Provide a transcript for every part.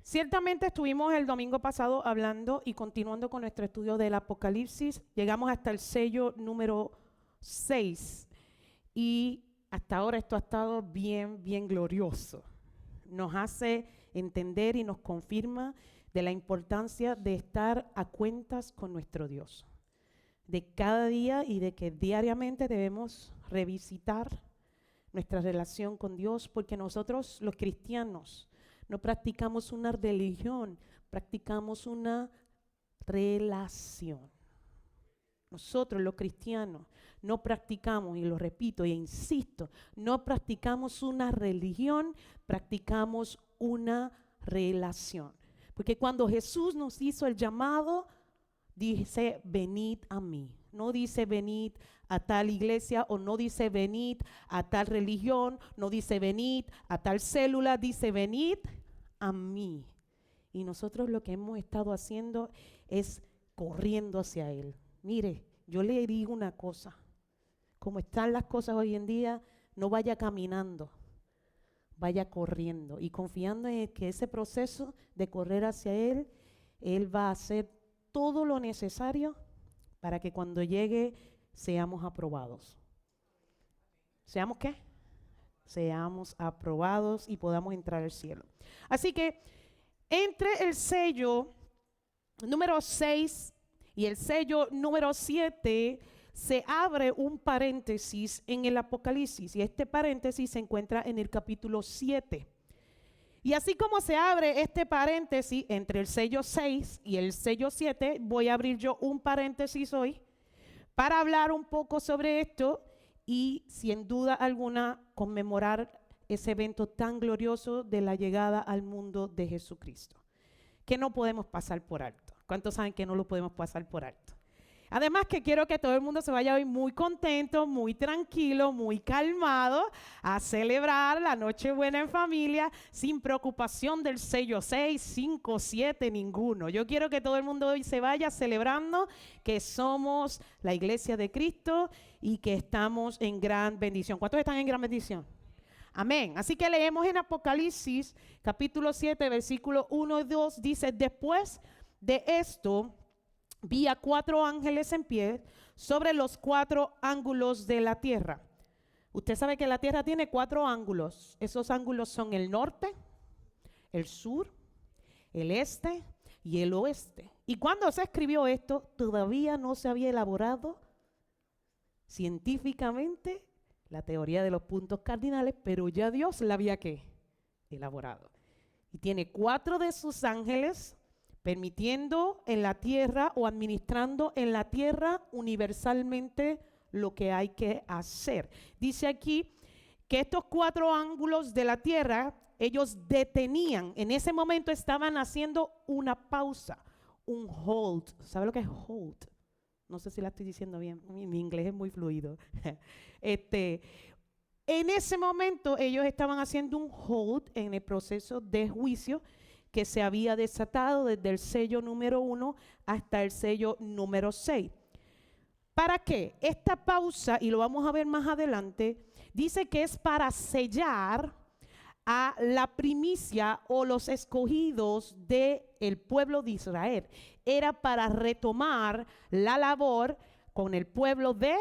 Ciertamente estuvimos el domingo pasado hablando y continuando con nuestro estudio del Apocalipsis. Llegamos hasta el sello número 6 y hasta ahora esto ha estado bien glorioso. Nos hace entender y nos confirma de la importancia de estar a cuentas con nuestro Dios. De cada día y de que diariamente debemos revisitar nuestra relación con Dios, porque nosotros los cristianos no practicamos una religión, practicamos una relación. Nosotros los cristianos no practicamos, y lo repito e insisto, no practicamos una religión, practicamos una relación. Porque cuando Jesús nos hizo el llamado, dice, venid a mí. No dice venid a tal iglesia o no dice venid a tal religión, no dice venid a tal célula, dice venid a mí. Y nosotros lo que hemos estado haciendo es corriendo hacia Él. Mire, yo le digo una cosa, como están las cosas hoy en día, no vaya caminando, vaya corriendo y confiando en que ese proceso de correr hacia Él, Él va a hacer todo lo necesario para que cuando llegue seamos aprobados. ¿Seamos qué? Seamos aprobados y podamos entrar al cielo. Así que entre el sello número 6 y el sello número 7 se abre un paréntesis en el Apocalipsis y este paréntesis se encuentra en el capítulo 7. Y así como se abre este paréntesis entre el sello 6 y el sello 7, voy a abrir yo un paréntesis hoy para hablar un poco sobre esto y sin duda alguna conmemorar ese evento tan glorioso de la llegada al mundo de Jesucristo, que no podemos pasar por alto. ¿Cuántos saben que no lo podemos pasar por alto? Además que quiero que todo el mundo se vaya hoy muy contento, muy tranquilo, muy calmado a celebrar la Nochebuena en familia sin preocupación del sello 6, 5, 7, ninguno. Yo quiero que todo el mundo hoy se vaya celebrando que somos la iglesia de Cristo y que estamos en gran bendición. ¿Cuántos están en gran bendición? Amén. Así que leemos en Apocalipsis capítulo 7, versículo 1 y 2, dice, después de esto vi a 4 ángeles en pie sobre los 4 ángulos de la tierra. Usted sabe que la tierra tiene 4 ángulos. Esos ángulos son el norte, el sur, el este y el oeste. Y cuando se escribió esto, todavía no se había elaborado científicamente la teoría de los puntos cardinales, pero ya Dios la había ¿qué? Elaborado. Y tiene 4 de sus ángeles permitiendo en la tierra o administrando en la tierra universalmente lo que hay que hacer. Dice aquí que estos 4 ángulos de la tierra, ellos detenían, en ese momento estaban haciendo una pausa, un hold. ¿Sabe lo que es hold? No sé si la estoy diciendo bien, mi inglés es muy fluido. En ese momento ellos estaban haciendo un hold en el proceso de juicio que se había desatado desde el sello número 1 hasta el sello número 6. ¿Para qué? Esta pausa, y lo vamos a ver más adelante, dice que es para sellar a la primicia o los escogidos del pueblo de Israel. Era para retomar la labor con el pueblo de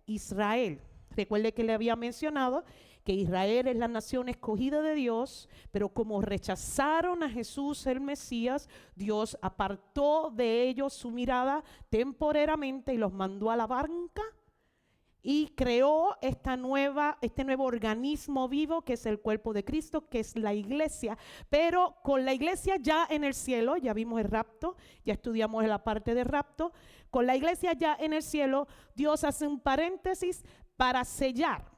Israel. Recuerde que le había mencionado que Israel es la nación escogida de Dios, pero como rechazaron a Jesús el Mesías, Dios apartó de ellos su mirada temporariamente y los mandó a la banca y creó este nuevo organismo vivo que es el cuerpo de Cristo, que es la iglesia. Pero con la iglesia ya en el cielo, ya vimos el rapto, ya estudiamos la parte de rapto, con la iglesia ya en el cielo, Dios hace un paréntesis para sellar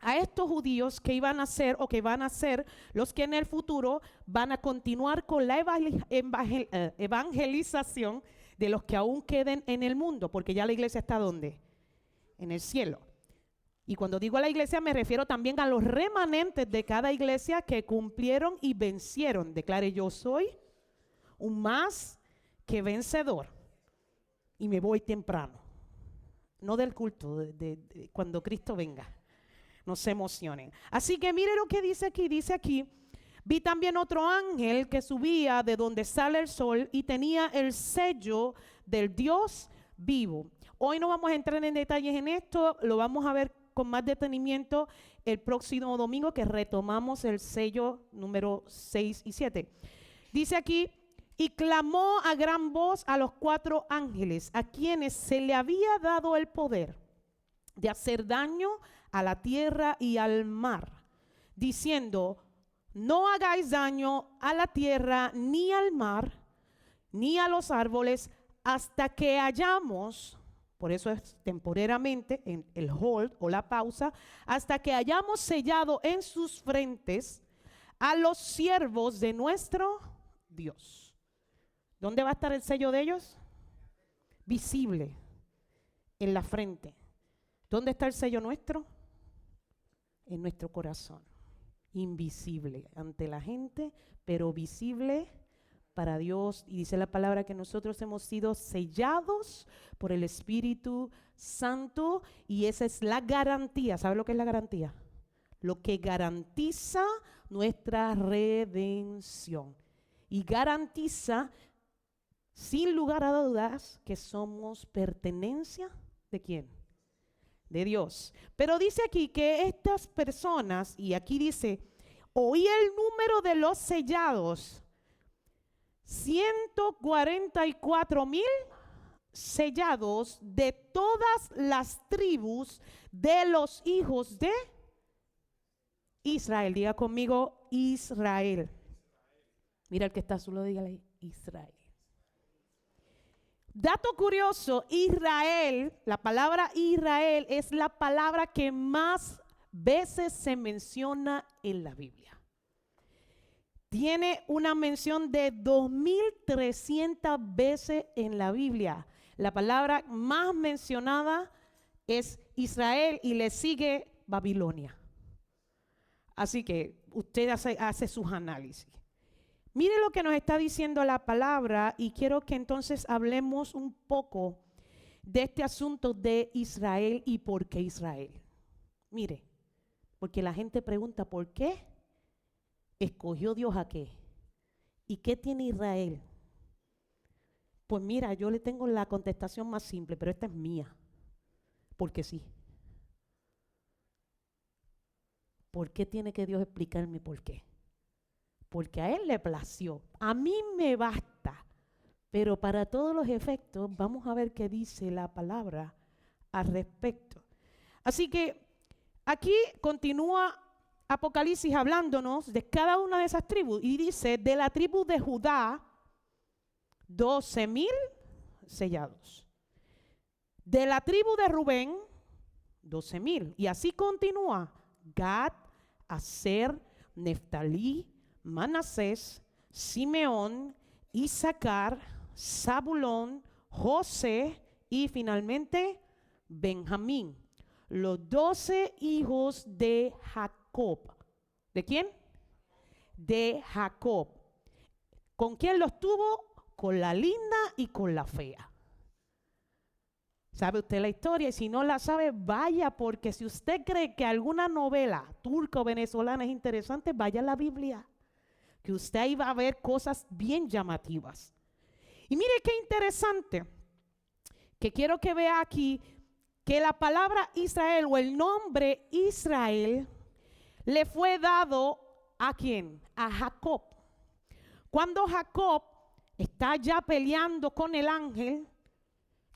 a estos judíos que iban a ser o que van a ser los que en el futuro van a continuar con la evangelización de los que aún queden en el mundo, porque ya la iglesia está ¿dónde? En el cielo. Y cuando digo la iglesia me refiero también a los remanentes de cada iglesia que cumplieron y vencieron. Declare, yo soy un más que vencedor y me voy temprano. No del culto, de cuando Cristo venga. No se emocionen. Así que mire lo que dice aquí. Dice aquí, Vi también otro ángel que subía de donde sale el sol y tenía el sello del Dios vivo. Hoy no vamos a entrar en detalles en esto, lo vamos a ver con más detenimiento el próximo domingo que retomamos el sello número 6 y 7. Dice aquí, y clamó a gran voz a los 4 ángeles, a quienes se le había dado el poder de hacer daño a la tierra y al mar, diciendo, no hagáis daño a la tierra, ni al mar, ni a los árboles, hasta que hayamos, por eso es temporariamente en el hold o la pausa, hasta que hayamos sellado en sus frentes a los siervos de nuestro Dios. ¿Dónde va a estar el sello de ellos? Visible, en la frente. ¿Dónde está el sello nuestro? En nuestro corazón. Invisible ante la gente, pero visible para Dios. Y dice la palabra que nosotros hemos sido sellados por el Espíritu Santo, y esa es la garantía. ¿Sabe lo que es la garantía? Lo que garantiza nuestra redención. Y garantiza, sin lugar a dudas, que somos pertenencia ¿de quién? De Dios. Pero dice aquí que estas personas, y aquí dice, oí el número de los sellados, 144,000 sellados de todas las tribus de los hijos de Israel. Diga conmigo, Israel. Mira el que está solo, dígale, Israel. Dato curioso, Israel, la palabra Israel es la palabra que más veces se menciona en la Biblia. Tiene una mención de 2,300 veces en la Biblia. La palabra más mencionada es Israel y le sigue Babilonia. Así que usted hace sus análisis. Mire lo que nos está diciendo la palabra, y quiero que entonces hablemos un poco de este asunto de Israel y por qué Israel. Mire, porque la gente pregunta, ¿por qué escogió Dios a qué? ¿Y qué tiene Israel? Pues mira, yo le tengo la contestación más simple, pero esta es mía. Porque sí. ¿Por qué tiene que Dios explicarme por qué? Porque a Él le plació. A mí me basta. Pero para todos los efectos, vamos a ver qué dice la palabra al respecto. Así que aquí continúa Apocalipsis hablándonos de cada una de esas tribus. Y dice, de la tribu de Judá, 12,000 sellados. De la tribu de Rubén, 12,000. Y así continúa. Gad, Aser, Neftalí, Manasés, Simeón, Isaacar, Zabulón, José y finalmente Benjamín. Los 12 hijos de Jacob. ¿De quién? De Jacob. ¿Con quién los tuvo? Con la linda y con la fea. ¿Sabe usted la historia? Y si no la sabe, vaya, porque si usted cree que alguna novela turca o venezolana es interesante, vaya a la Biblia, que usted ahí va a ver cosas bien llamativas. Y mire qué interesante, que quiero que vea aquí, que la palabra Israel o el nombre Israel le fue dado ¿a quién? A Jacob. Cuando Jacob está ya peleando con el ángel,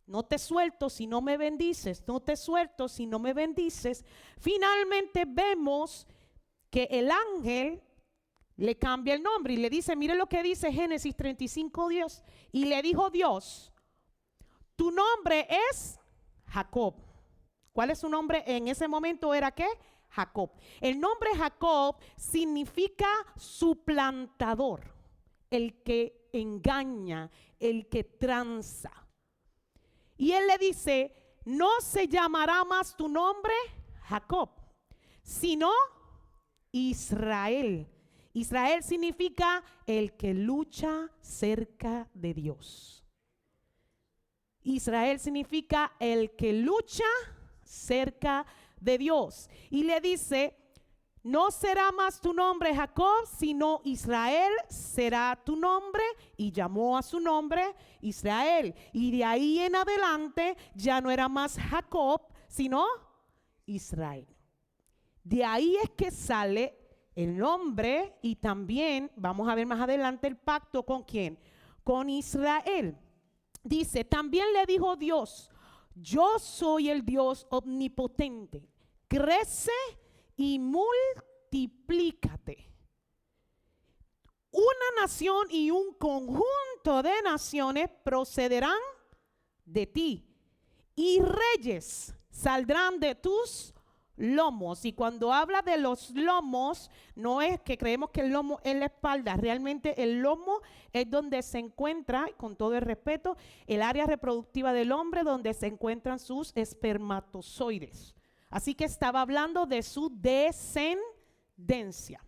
no te suelto si no me bendices, no te suelto si no me bendices. Finalmente vemos que el ángel le cambia el nombre y le dice, mire lo que dice Génesis 35, Dios. Y le dijo Dios, tu nombre es Jacob. ¿Cuál es su nombre? En ese momento era ¿qué? Jacob. El nombre Jacob significa suplantador, el que engaña, el que tranza. Y él le dice, no se llamará más tu nombre Jacob, sino Israel. Israel significa el que lucha cerca de Dios. Israel significa el que lucha cerca de Dios. Y le dice, No será más tu nombre Jacob, sino Israel será tu nombre. Y llamó a su nombre Israel. Y de ahí en adelante ya no era más Jacob, sino Israel. De ahí es que sale el nombre y también vamos a ver más adelante el pacto con ¿quién? Con Israel. Dice, también le dijo Dios, yo soy el Dios omnipotente. Crece y multiplícate. Una nación y un conjunto de naciones procederán de ti y reyes saldrán de tus lomos. Y cuando habla de los lomos, no es que creemos que el lomo es la espalda, realmente el lomo es donde se encuentra, con todo el respeto, el área reproductiva del hombre, donde se encuentran sus espermatozoides. Así que estaba hablando de su descendencia.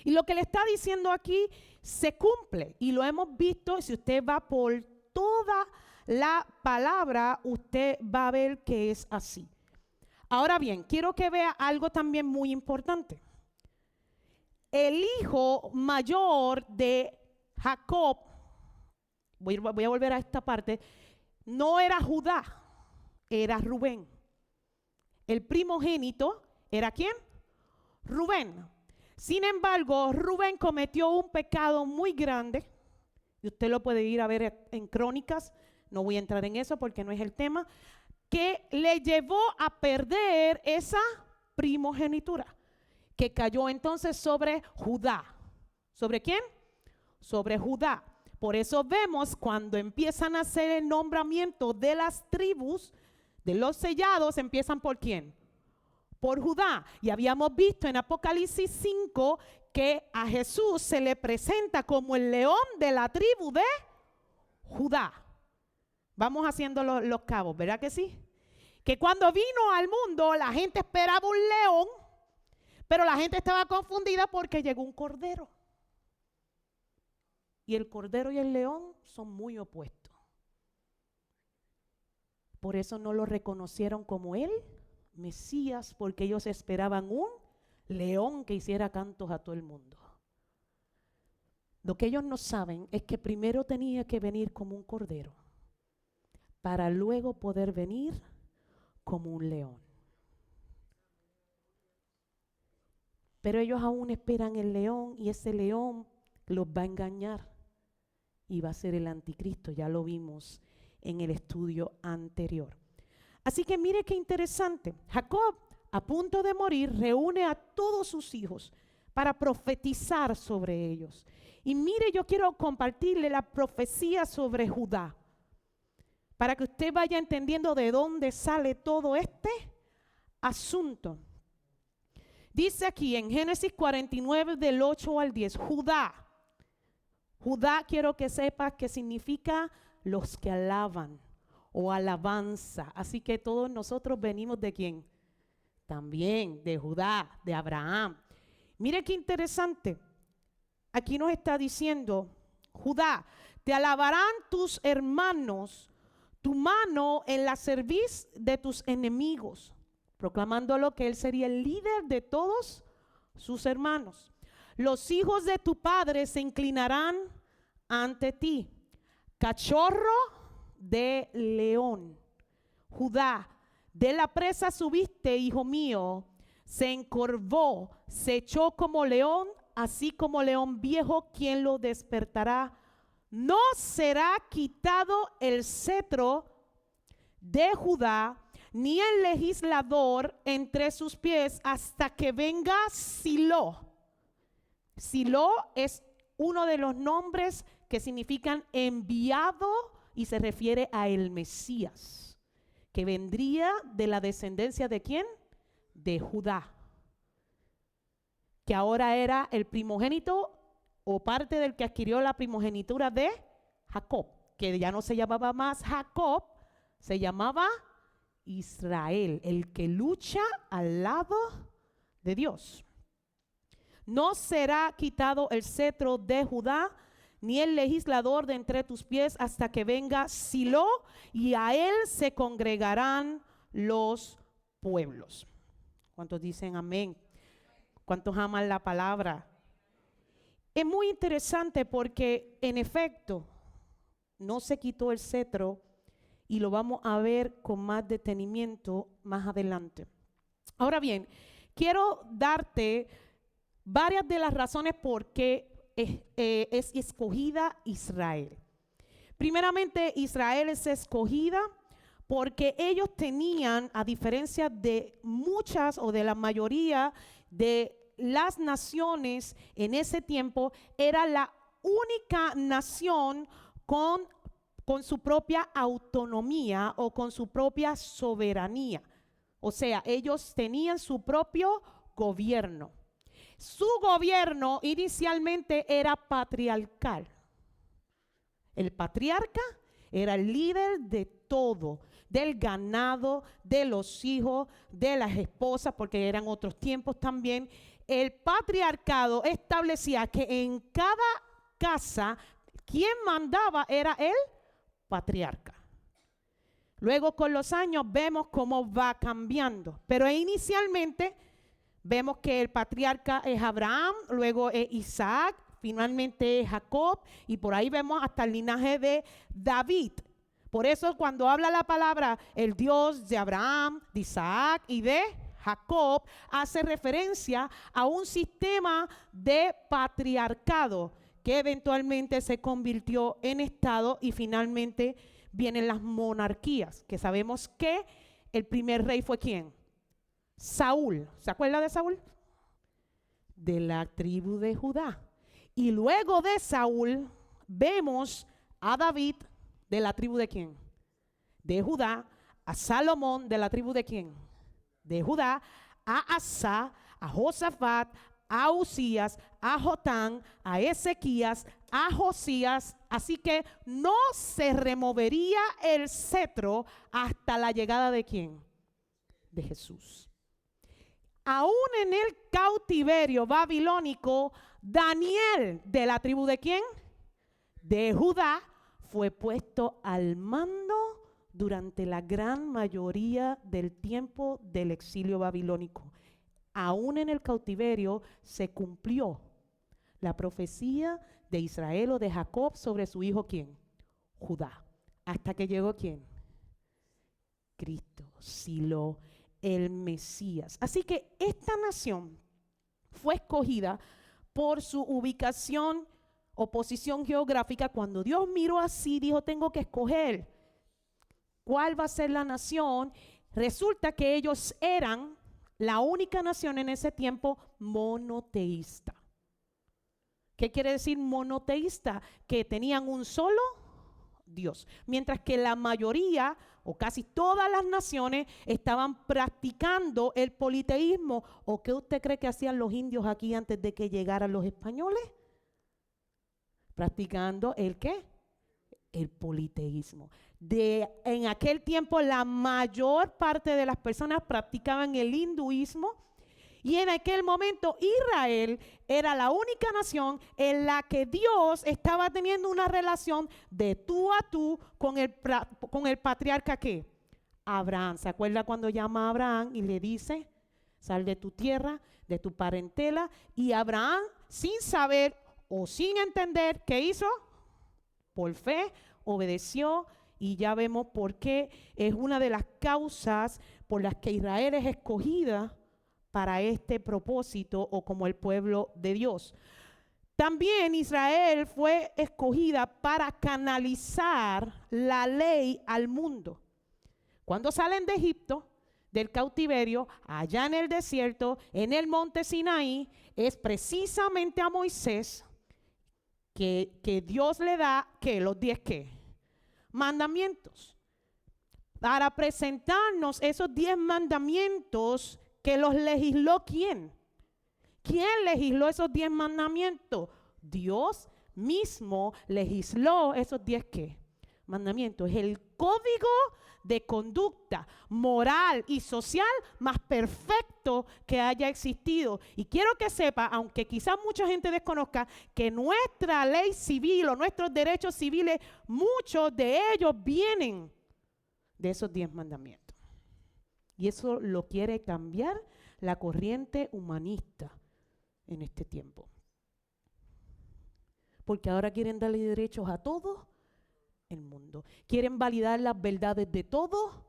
Y lo que le está diciendo aquí se cumple y lo hemos visto. Si usted va por toda la palabra, usted va a ver que es así. Ahora bien, quiero que vea algo también muy importante. El hijo mayor de Jacob, voy a volver a esta parte, no era Judá, era Rubén. El primogénito era ¿quién? Rubén. Sin embargo, Rubén cometió un pecado muy grande, y usted lo puede ir a ver en Crónicas, no voy a entrar en eso porque no es el tema, que le llevó a perder esa primogenitura, que cayó entonces sobre Judá. ¿Sobre quién? Sobre Judá. Por eso vemos cuando empiezan a hacer el nombramiento de las tribus, de los sellados, empiezan ¿por quién? Por Judá. Y habíamos visto en Apocalipsis 5 que a Jesús se le presenta como el león de la tribu de Judá. Vamos haciendo los cabos, ¿verdad que sí? Que cuando vino al mundo la gente esperaba un león, pero la gente estaba confundida porque llegó un cordero. Y el cordero y el león son muy opuestos. Por eso no lo reconocieron como el Mesías, porque ellos esperaban un león que hiciera cantos a todo el mundo. Lo que ellos no saben es que primero tenía que venir como un cordero, para luego poder venir como un león. Pero ellos aún esperan el león y ese león los va a engañar y va a ser el anticristo. Ya lo vimos en el estudio anterior. Así que mire qué interesante. Jacob, a punto de morir, reúne a todos sus hijos para profetizar sobre ellos. Y mire, yo quiero compartirle la profecía sobre Judá, para que usted vaya entendiendo de dónde sale todo este asunto. Dice aquí en Génesis 49 del 8 al 10, Judá. Judá, quiero que sepas que significa los que alaban o alabanza. Así que todos nosotros venimos ¿de quién? También de Judá, de Abraham. Mire qué interesante. Aquí nos está diciendo, Judá, te alabarán tus hermanos, tu mano en la cerviz de tus enemigos, proclamándolo que él sería el líder de todos sus hermanos. Los hijos de tu padre se inclinarán ante ti. Cachorro de león. Judá, de la presa subiste, hijo mío, se encorvó, se echó como león, así como león viejo, ¿quién lo despertará? No será quitado el cetro de Judá, ni el legislador entre sus pies, hasta que venga Silo. Silo es uno de los nombres que significan enviado y se refiere a el Mesías, que vendría de la descendencia ¿de quién? De Judá, que ahora era el primogénito o parte del que adquirió la primogenitura de Jacob, que ya no se llamaba más Jacob, se llamaba Israel, el que lucha al lado de Dios. No será quitado el cetro de Judá, ni el legislador de entre tus pies, hasta que venga Silo, y a él se congregarán los pueblos. ¿Cuántos dicen amén? ¿Cuántos aman la palabra? Es muy interesante porque, en efecto, no se quitó el cetro y lo vamos a ver con más detenimiento más adelante. Ahora bien, quiero darte varias de las razones por qué es escogida Israel. Primeramente, Israel es escogida porque ellos tenían, a diferencia de muchas o de la mayoría de las naciones en ese tiempo, era la única nación con su propia autonomía o con su propia soberanía. O sea, ellos tenían su propio gobierno. Su gobierno inicialmente era patriarcal. El patriarca era el líder de todo, del ganado, de los hijos, de las esposas, porque eran otros tiempos también. El patriarcado establecía que en cada casa quien mandaba era el patriarca. Luego con los años vemos cómo va cambiando, pero inicialmente vemos que el patriarca es Abraham, luego es Isaac, finalmente es Jacob, y por ahí vemos hasta el linaje de David. Por eso cuando habla la palabra el Dios de Abraham, de Isaac y de Jacob, hace referencia a un sistema de patriarcado que eventualmente se convirtió en estado y finalmente vienen las monarquías, que sabemos que el primer rey fue ¿quién? Saúl. ¿Se acuerda de Saúl? De la tribu de Judá. Y luego de Saúl vemos a David de la tribu de ¿quién? De Judá. A Salomón de la tribu de ¿quién? De Judá. A Asa, a Josafat, a Usías, a Jotán, a Ezequías, a Josías. Así que no se removería el cetro hasta la llegada de ¿quién? De Jesús. Aún en el cautiverio babilónico, Daniel, de la tribu de ¿quién? De Judá, fue puesto al mando durante la gran mayoría del tiempo del exilio babilónico. Aún en el cautiverio se cumplió la profecía de Israel o de Jacob sobre su hijo ¿quién? Judá. Hasta que llegó ¿quién? Cristo, Silo, el Mesías. Así que esta nación fue escogida por su ubicación o posición geográfica. Cuando Dios miró así, dijo, tengo que escoger cuál va a ser la nación. Resulta que ellos eran la única nación en ese tiempo monoteísta. ¿Qué quiere decir monoteísta? Que tenían un solo Dios. Mientras que la mayoría o casi todas las naciones estaban practicando el politeísmo. ¿O qué usted cree que hacían los indios aquí antes de que llegaran los españoles? Practicando ¿el qué? El politeísmo. En aquel tiempo la mayor parte de las personas practicaban el hinduismo y en aquel momento Israel era la única nación en la que Dios estaba teniendo una relación de tú a tú con el patriarca ¿qué? Abraham. ¿Se acuerda cuando llama a Abraham y le dice, sal de tu tierra, de tu parentela? Y Abraham, sin saber o sin entender, ¿qué hizo? Por fe, obedeció. Y ya vemos por qué es una de las causas por las que Israel es escogida para este propósito o como el pueblo de Dios. También Israel fue escogida para canalizar la ley al mundo. Cuando salen de Egipto, del cautiverio, allá en el desierto, en el monte Sinaí, es precisamente a Moisés que Dios le da, ¿qué? Los 10 ¿qué? Mandamientos. Para presentarnos esos 10 mandamientos que los legisló ¿quién? ¿Quién legisló esos 10 mandamientos? Dios mismo legisló esos 10 ¿qué? Mandamientos. Es el código de conducta moral y social más perfecto que haya existido. Y quiero que sepa, aunque quizás mucha gente desconozca, que nuestra ley civil o nuestros derechos civiles, muchos de ellos vienen de esos 10 mandamientos. Y eso lo quiere cambiar la corriente humanista. en este tiempo. Porque ahora quieren darle derechos a todo el mundo. Quieren validar las verdades de todo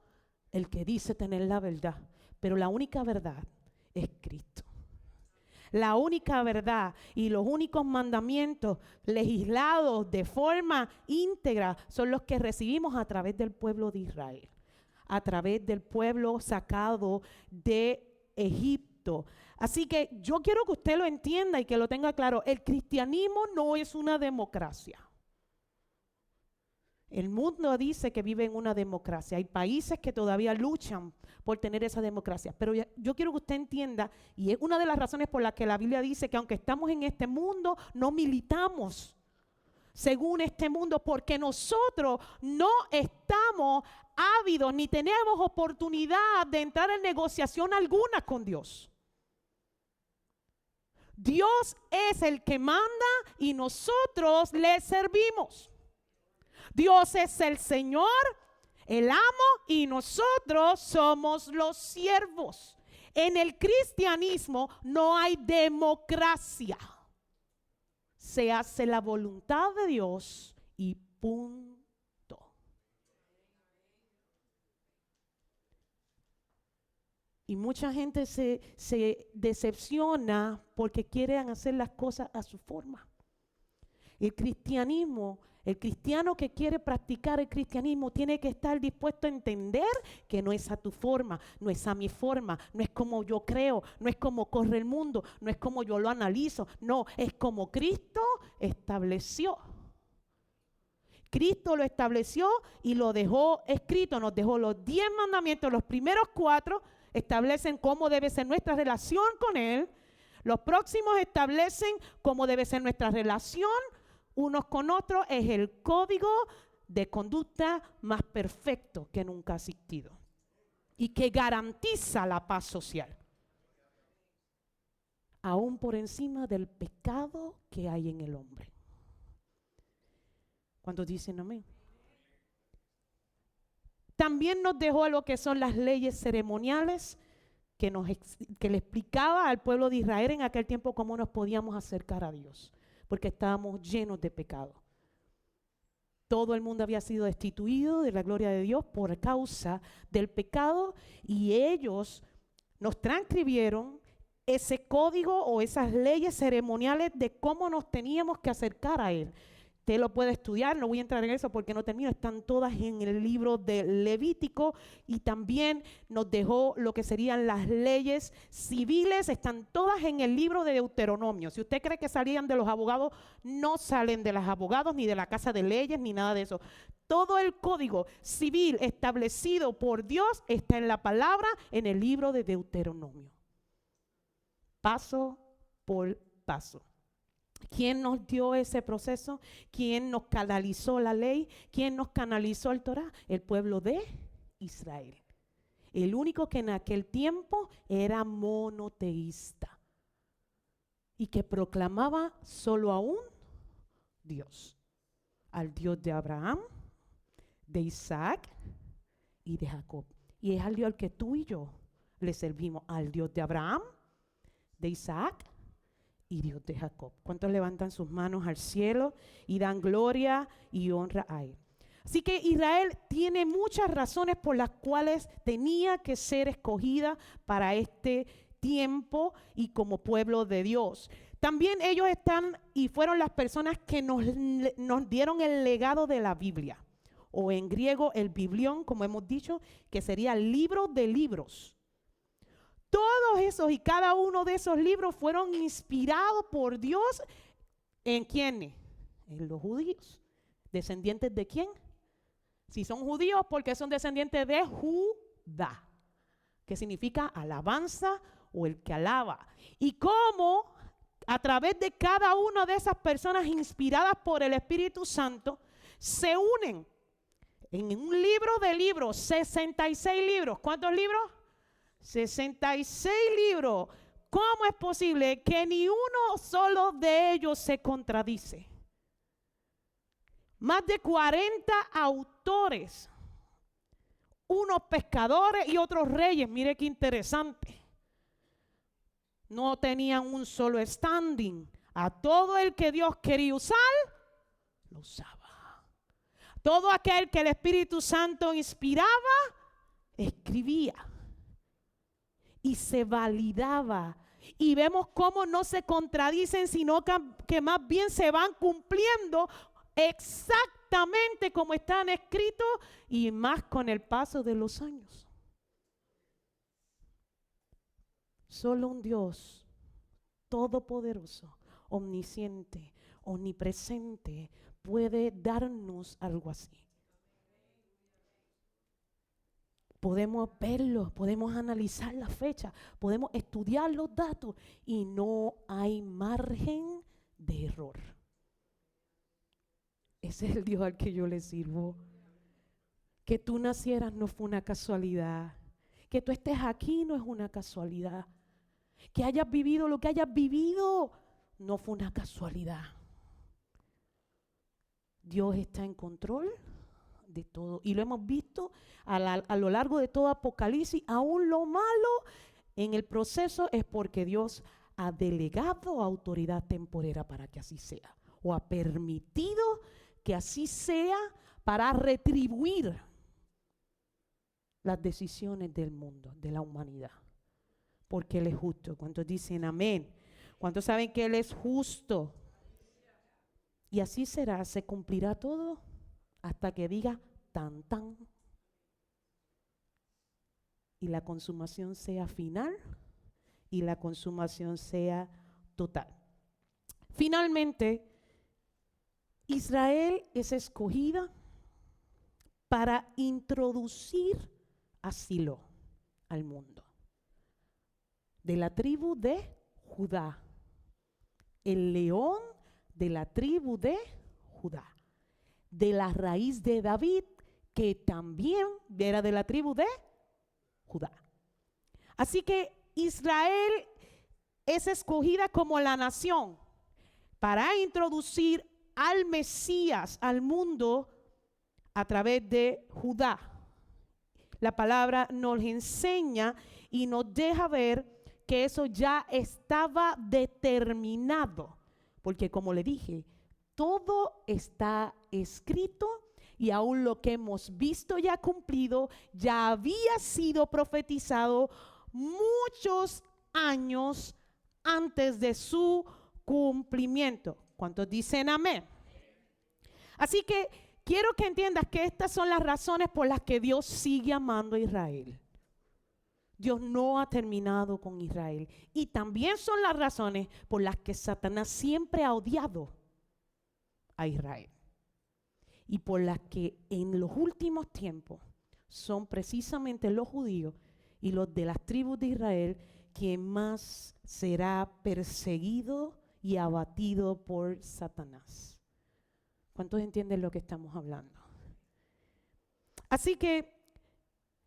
el que dice tener la verdad. Pero la única verdad es Cristo. La única verdad y los únicos mandamientos legislados de forma íntegra son los que recibimos a través del pueblo de Israel, a través del pueblo sacado de Egipto. Así que yo quiero que usted lo entienda y que lo tenga claro. El cristianismo no es una democracia. El mundo dice que vive en una democracia. Hay países que todavía luchan por tener esa democracia. Pero yo quiero que usted entienda, y es una de las razones por las que la Biblia dice que aunque estamos en este mundo, no militamos según este mundo, porque nosotros no estamos ávidos ni tenemos oportunidad de entrar en negociación alguna con Dios. Dios es el que manda y nosotros le servimos. Dios es el Señor, el amo, y nosotros somos los siervos. En el cristianismo no hay democracia. Se hace la voluntad de Dios y punto. Y mucha gente se decepciona porque quieren hacer las cosas a su forma. El cristiano que quiere practicar el cristianismo tiene que estar dispuesto a entender que no es a tu forma, no es a mi forma, no es como yo creo, no es como corre el mundo, no es como yo lo analizo, no, es como Cristo estableció. Cristo lo estableció y lo dejó escrito, nos dejó los 10 mandamientos, los primeros 4 establecen cómo debe ser nuestra relación con Él, los próximos establecen cómo debe ser nuestra relación unos con otros, es el código de conducta más perfecto que nunca ha existido y que garantiza la paz social, aún por encima del pecado que hay en el hombre. ¿Cuántos dicen amén? También nos dejó lo que son las leyes ceremoniales que le explicaba al pueblo de Israel en aquel tiempo cómo nos podíamos acercar a Dios, porque estábamos llenos de pecado. Todo el mundo había sido destituido de la gloria de Dios por causa del pecado, y ellos nos transcribieron ese código o esas leyes ceremoniales de cómo nos teníamos que acercar a Él. Usted lo puede estudiar, no voy a entrar en eso porque no termino, están todas en el libro de Levítico, y también nos dejó lo que serían las leyes civiles, están todas en el libro de Deuteronomio. Si usted cree que salían de los abogados, no salen de los abogados ni de la casa de leyes ni nada de eso. Todo el código civil establecido por Dios está en la palabra, en el libro de Deuteronomio. Paso por paso. ¿Quién nos dio ese proceso? ¿Quién nos canalizó la ley? ¿Quién nos canalizó el Torah? El pueblo de Israel. El único que en aquel tiempo era monoteísta y que proclamaba solo a un Dios. Al Dios de Abraham, de Isaac y de Jacob. Y es al Dios al que tú y yo le servimos, al Dios de Abraham, de Isaac y Dios de Jacob. ¿Cuántos levantan sus manos al cielo y dan gloria y honra a Él? Así que Israel tiene muchas razones por las cuales tenía que ser escogida para este tiempo y como pueblo de Dios. También ellos están y fueron las personas que nos dieron el legado de la Biblia, o en griego el biblión, como hemos dicho, que sería el libro de libros. Todos esos y cada uno de esos libros fueron inspirados por Dios. ¿En quiénes? En los judíos. ¿Descendientes de quién? Si son judíos, porque son descendientes de Judá, que significa alabanza o el que alaba. Y cómo a través de cada una de esas personas inspiradas por el Espíritu Santo se unen en un libro de libros, 66 libros. ¿Cuántos libros? 66 libros. ¿Cómo es posible que ni uno solo de ellos se contradice? Más de 40 autores, unos pescadores y otros reyes. Mire qué interesante. no tenían un solo standing. A todo el que Dios quería usar, lo usaba. Todo aquel que el Espíritu Santo inspiraba, escribía. Y se validaba. Y vemos cómo no se contradicen, sino que más bien se van cumpliendo exactamente como están escritos y más con el paso de los años. Solo un Dios todopoderoso, omnisciente, omnipresente, puede darnos algo así. Podemos verlo, podemos analizar la fecha, podemos estudiar los datos y no hay margen de error. Ese es el Dios al que yo le sirvo. Que tú nacieras no fue una casualidad. Que tú estés aquí no es una casualidad. Que hayas vivido lo que hayas vivido no fue una casualidad. Dios está en control de todo. Y lo hemos visto a lo largo de todo Apocalipsis. Aún lo malo en el proceso es porque Dios ha delegado autoridad temporera para que así sea. O ha permitido que así sea para retribuir las decisiones del mundo, de la humanidad. Porque Él es justo. ¿Cuántos dicen amén? ¿Cuántos saben que Él es justo? Y así será, se cumplirá todo hasta que diga tan tan. Y la consumación sea final y la consumación sea total. Finalmente, Israel es escogida para introducir a Silo al mundo. De la tribu de Judá. El león de la tribu de Judá. De la raíz de David, que también era de la tribu de Judá. Así que Israel es escogida como la nación para introducir al Mesías al mundo a través de Judá. La palabra nos enseña y nos deja ver que eso ya estaba determinado, porque como le dije, todo está escrito y aún lo que hemos visto ya cumplido, ya había sido profetizado muchos años antes de su cumplimiento. ¿Cuántos dicen amén? Así que quiero que entiendas que estas son las razones por las que Dios sigue amando a Israel. Dios no ha terminado con Israel. Y también son las razones por las que Satanás siempre ha odiado a Israel. Y por las que en los últimos tiempos son precisamente los judíos y los de las tribus de Israel quien más será perseguido y abatido por Satanás. ¿Cuántos entienden lo que estamos hablando? Así que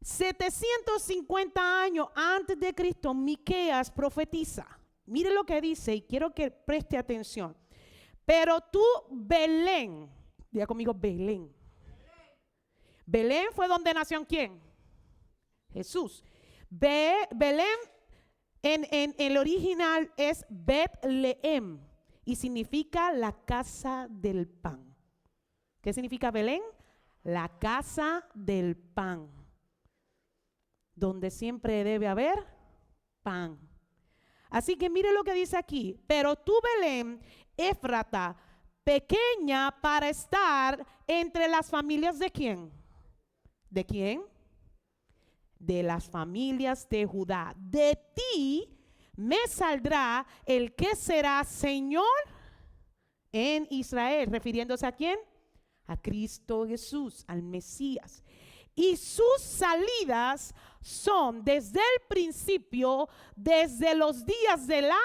750 años antes de Cristo, Miqueas profetiza. Mire lo que dice y quiero que preste atención. Pero tú, Belén, diga conmigo Belén. Belén fue donde nació ¿quién? Jesús. Belén en el original es Betlehem y significa la casa del pan. ¿Qué significa Belén? La casa del pan. Donde siempre debe haber pan. Así que mire lo que dice aquí. Pero tú, Belén, Éfrata, pequeña para estar entre las familias ¿de quién? ¿De quién? De las familias de Judá. De ti me saldrá el que será Señor en Israel. ¿Refiriéndose a quién? A Cristo Jesús, al Mesías. Y sus salidas son desde el principio, desde los días de la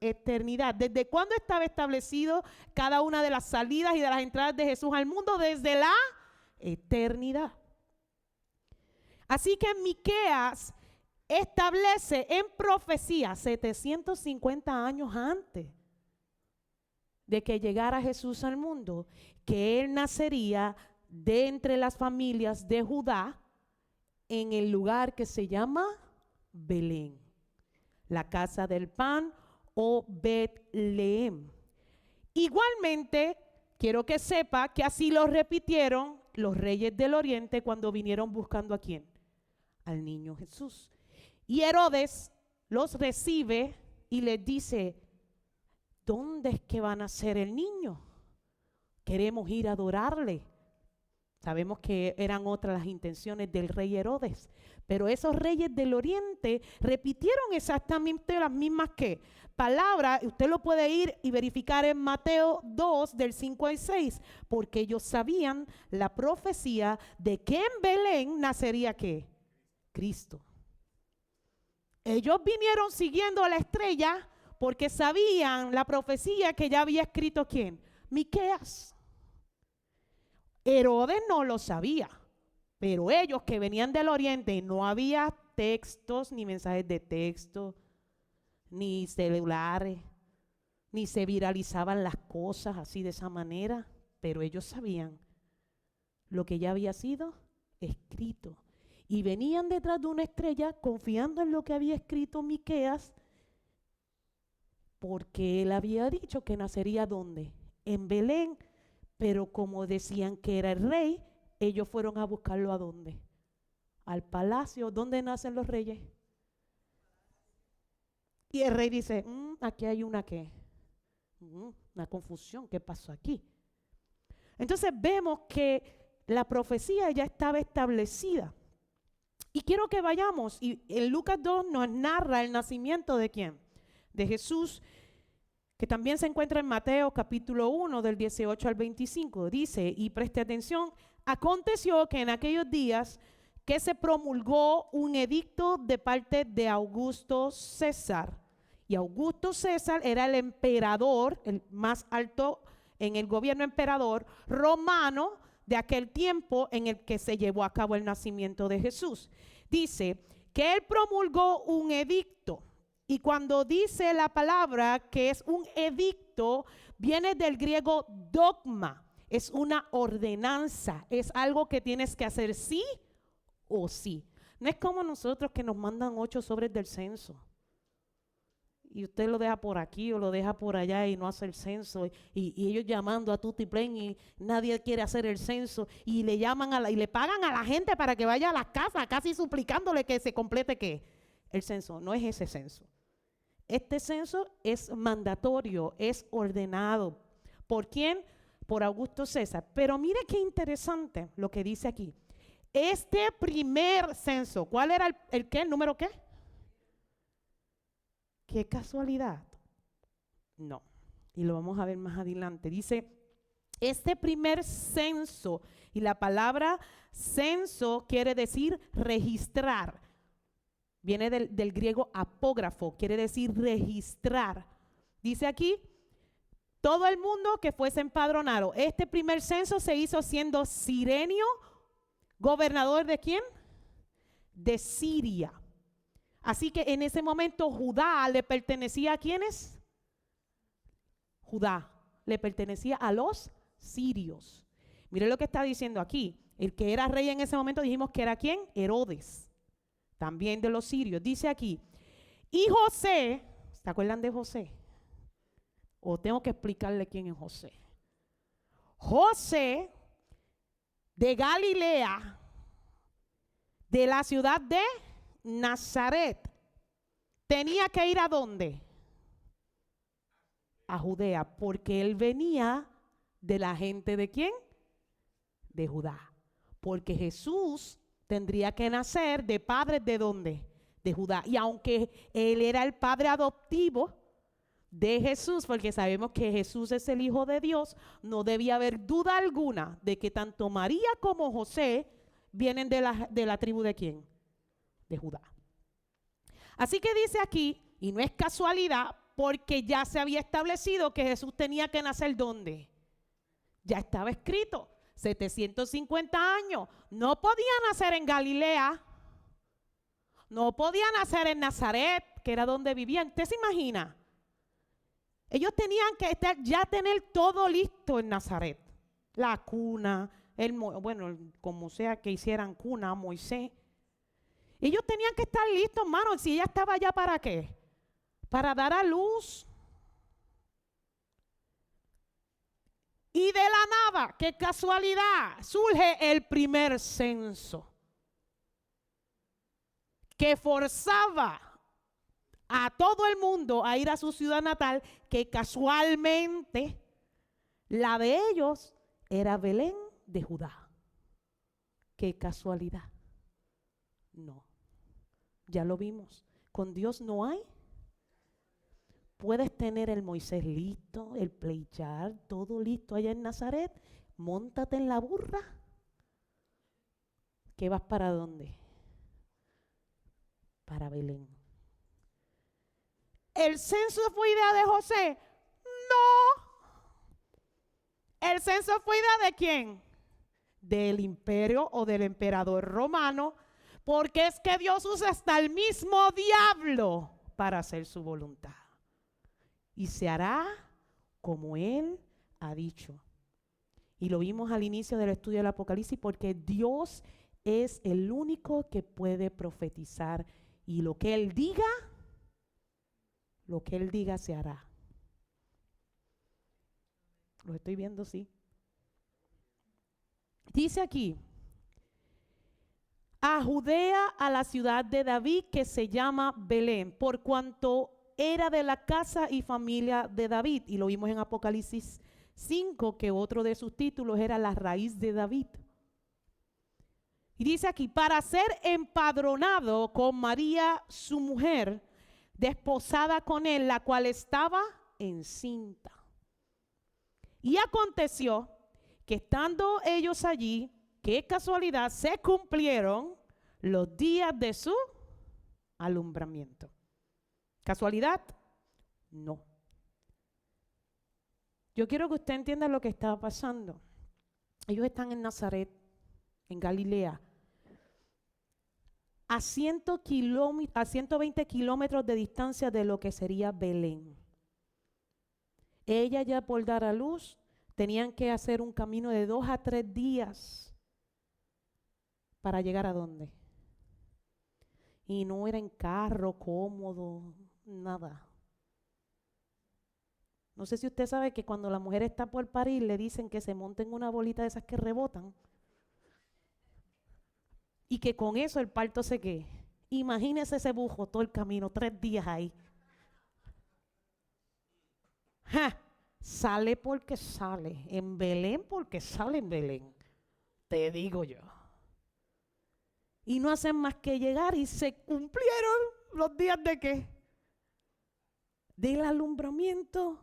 eternidad. ¿Desde cuándo estaba establecido cada una de las salidas y de las entradas de Jesús al mundo? Desde la eternidad. Así que Miqueas establece en profecía 750 años antes de que llegara Jesús al mundo, que Él nacería de entre las familias de Judá en el lugar que se llama Belén, la casa del pan o Betlehem. Igualmente, quiero que sepa que así lo repitieron los reyes del oriente cuando vinieron buscando ¿a quién? Al niño Jesús. Y Herodes los recibe y les dice, ¿dónde es que va a nacer el niño? Queremos ir a adorarle. Sabemos que eran otras las intenciones del rey Herodes, pero esos reyes del oriente repitieron exactamente las mismas que palabras. Usted lo puede ir y verificar en Mateo 2 del 5 al 6, porque ellos sabían la profecía de que en Belén nacería ¿qué? Cristo. Ellos vinieron siguiendo a la estrella porque sabían la profecía que ya había escrito ¿quién? Miqueas. Herodes no lo sabía, pero ellos que venían del oriente, no había textos, ni mensajes de texto, ni celulares, ni se viralizaban las cosas así de esa manera, pero ellos sabían lo que ya había sido escrito. Y venían detrás de una estrella confiando en lo que había escrito Miqueas, porque él había dicho que nacería ¿dónde? En Belén. Pero como decían que era el rey, ellos fueron a buscarlo ¿a dónde? Al palacio. ¿Dónde nacen los reyes? Y el rey dice, aquí hay una ¿qué? Una confusión. ¿Qué pasó aquí? Entonces vemos que la profecía ya estaba establecida. Y quiero que vayamos, y en Lucas 2 nos narra el nacimiento ¿de quién? De Jesús, que también se encuentra en Mateo capítulo 1 del 18 al 25. Dice, y preste atención, aconteció que en aquellos días que se promulgó un edicto de parte de Augusto César. Y Augusto César era el emperador, el más alto en el gobierno emperador romano de aquel tiempo en el que se llevó a cabo el nacimiento de Jesús. Dice que él promulgó un edicto. Y cuando dice la palabra que es un edicto, viene del griego dogma. Es una ordenanza, es algo que tienes que hacer sí o sí. No es como nosotros que nos mandan 8 sobres del censo. Y usted lo deja por aquí o lo deja por allá y no hace el censo. Y ellos llamando a Tutiplen y nadie quiere hacer el censo. Y le llaman y le pagan a la gente para que vaya a las casas, casi suplicándole que se complete ¿qué? El censo. No es ese censo. Este censo es mandatorio, es ordenado. ¿Por quién? Por Augusto César. Pero mire qué interesante lo que dice aquí. Este primer censo, ¿cuál era el qué? ¿El número qué? ¿Qué casualidad? No. Y lo vamos a ver más adelante. Dice, este primer censo, y la palabra censo quiere decir registrar. Viene del griego apógrafo, quiere decir registrar. Dice aquí, todo el mundo que fuese empadronado. Este primer censo se hizo siendo Cirenio, gobernador ¿de quién? De Siria. Así que en ese momento Judá le pertenecía ¿a quiénes? Judá le pertenecía a los sirios. Mire lo que está diciendo aquí. El que era rey en ese momento dijimos que era ¿quién? Herodes. También de los sirios. Dice aquí, y José, ¿se acuerdan de José? O tengo que explicarle quién es José. José de Galilea, de la ciudad de Nazaret, tenía que ir ¿a dónde? A Judea, porque él venía de la gente ¿de quién? De Judá. Porque Jesús tendría que nacer de padres ¿de dónde? De Judá. Y aunque él era el padre adoptivo de Jesús, porque sabemos que Jesús es el Hijo de Dios, no debía haber duda alguna de que tanto María como José vienen de la tribu ¿de quién? De Judá. Así que dice aquí, y no es casualidad, porque ya se había establecido que Jesús tenía que nacer ¿dónde? Ya estaba escrito. 750 años. No podía nacer en Galilea. No podía nacer en Nazaret, que era donde vivían. ¿Usted se imagina? Ellos tenían que ya tener todo listo en Nazaret. La cuna, como sea que hicieran cuna a Moisés. Ellos tenían que estar listos, hermano. Si ella estaba allá, ¿para qué? para dar a luz. Y de la nada, qué casualidad, surge el primer censo que forzaba a todo el mundo a ir a su ciudad natal, que casualmente la de ellos era Belén de Judá. Qué casualidad. No, ya lo vimos. Con Dios no hay. Puedes tener el Moisés listo, el pleichar, todo listo allá en Nazaret. Móntate en la burra. ¿Qué vas para dónde? Para Belén. ¿El censo fue idea de José? No. ¿El censo fue idea de quién? Del imperio o del emperador romano, porque es que Dios usa hasta el mismo diablo para hacer su voluntad. Y se hará como Él ha dicho. Y lo vimos al inicio del estudio del Apocalipsis, porque Dios es el único que puede profetizar. Y lo que Él diga se hará. Lo estoy viendo, sí. Dice aquí, a Judea, a la ciudad de David, que se llama Belén, por cuanto era de la casa y familia de David. Y lo vimos en Apocalipsis 5, que otro de sus títulos era la raíz de David. Y dice aquí, para ser empadronado con María, su mujer, desposada con él, la cual estaba encinta. Y aconteció que estando ellos allí, qué casualidad, se cumplieron los días de su alumbramiento. ¿Casualidad? No. Yo quiero que usted entienda lo que estaba pasando. Ellos están en Nazaret, en Galilea, a 120 kilómetros de distancia de lo que sería Belén. Ella ya por dar a luz tenían que hacer un camino de 2 a 3 días para llegar a dónde. Y no era en carro, cómodo, nada. No sé si usted sabe que cuando la mujer está por parir le dicen que se monte en una bolita de esas que rebotan y que con eso el parto se quede. Imagínese ese bujo todo el camino, 3 días ahí. ¡Ja! Sale porque sale, en Belén porque sale en Belén, te digo yo. Y no hacen más que llegar y se cumplieron los días de ¿qué? Del alumbramiento.